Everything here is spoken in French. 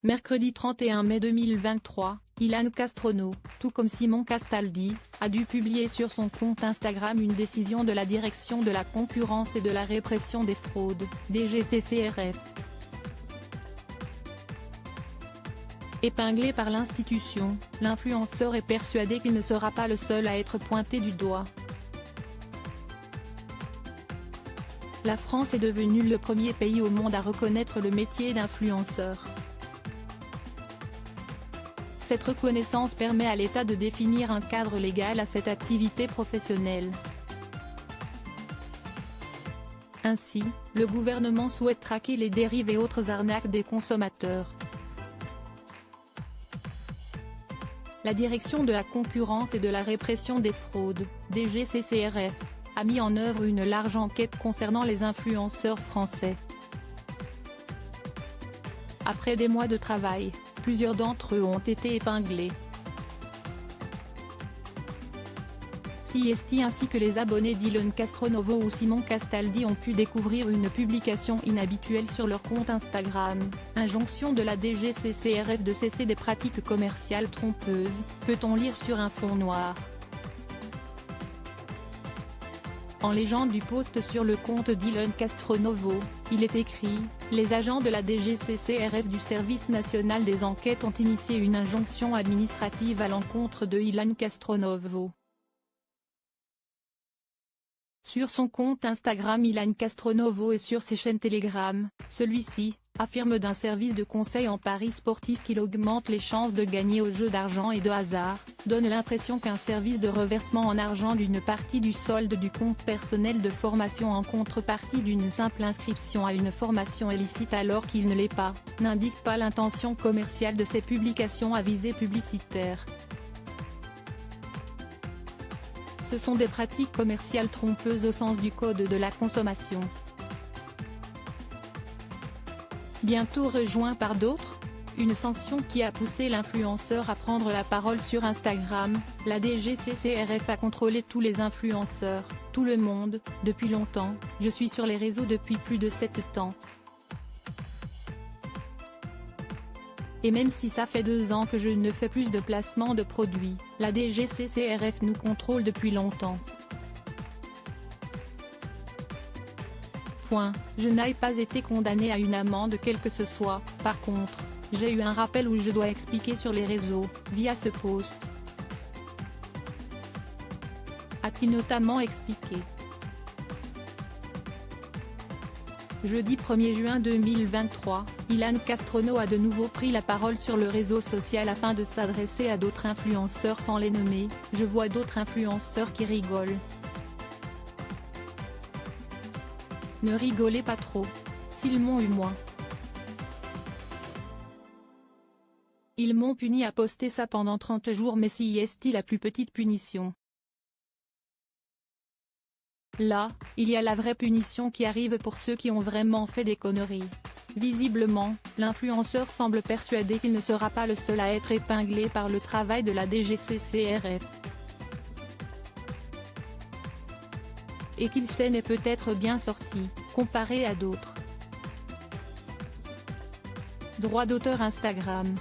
Mercredi 31 mai 2023, Ilan Castroneau, tout comme Simon Castaldi, a dû publier sur son compte Instagram une décision de la Direction de la concurrence et de la répression des fraudes, DGCCRF. Épinglé par l'institution, l'influenceur est persuadé qu'il ne sera pas le seul à être pointé du doigt. La France est devenue le premier pays au monde à reconnaître le métier d'influenceur. Cette reconnaissance permet à l'État de définir un cadre légal à cette activité professionnelle. Ainsi, le gouvernement souhaite traquer les dérives et autres arnaques des consommateurs. La Direction de la concurrence et de la répression des fraudes, DGCCRF, a mis en œuvre une large enquête concernant les influenceurs français. Après des mois de travail, plusieurs d'entre eux ont été épinglés. CST ainsi que les abonnés d'Ilan Castroneau ou Simon Castaldi ont pu découvrir une publication inhabituelle sur leur compte Instagram, injonction de la DGCCRF de cesser des pratiques commerciales trompeuses, peut-on lire sur un fond noir. En légende du post sur le compte d'Ilan Castroneau, il est écrit « Les agents de la DGCCRF du Service national des enquêtes ont initié une injonction administrative à l'encontre de Ilan Castroneau ». Sur son compte Instagram Ilan Castroneau et sur ses chaînes Telegram, celui-ci affirme d'un service de conseil en paris sportif qu'il augmente les chances de gagner aux jeux d'argent et de hasard, donne l'impression qu'un service de reversement en argent d'une partie du solde du compte personnel de formation en contrepartie d'une simple inscription à une formation est licite alors qu'il ne l'est pas, n'indique pas l'intention commerciale de ces publications à visée publicitaire. Ce sont des pratiques commerciales trompeuses au sens du Code de la consommation. Bientôt rejoint par d'autres, une sanction qui a poussé l'influenceur à prendre la parole sur Instagram, la DGCCRF a contrôlé tous les influenceurs, tout le monde, depuis longtemps, je suis sur les réseaux depuis plus de 7 ans. Et même si ça fait 2 ans que je ne fais plus de placement de produits, la DGCCRF nous contrôle depuis longtemps. Je n'ai pas été condamné à une amende quelle que ce soit, par contre, j'ai eu un rappel où je dois expliquer sur les réseaux, via ce post. A-t-il notamment expliqué. Jeudi 1er juin 2023, Ilan Castroneau a de nouveau pris la parole sur le réseau social afin de s'adresser à d'autres influenceurs sans les nommer. Je vois d'autres influenceurs qui rigolent. Ne rigolez pas trop. S'ils m'ont eu moi. Ils m'ont puni à poster ça pendant 30 jours mais si est la plus petite punition. Là, il y a la vraie punition qui arrive pour ceux qui ont vraiment fait des conneries. Visiblement, l'influenceur semble persuadé qu'il ne sera pas le seul à être épinglé par le travail de la DGCCRF. Et qu'il s'en est peut-être bien sorti, comparé à d'autres. Droit d'auteur Instagram.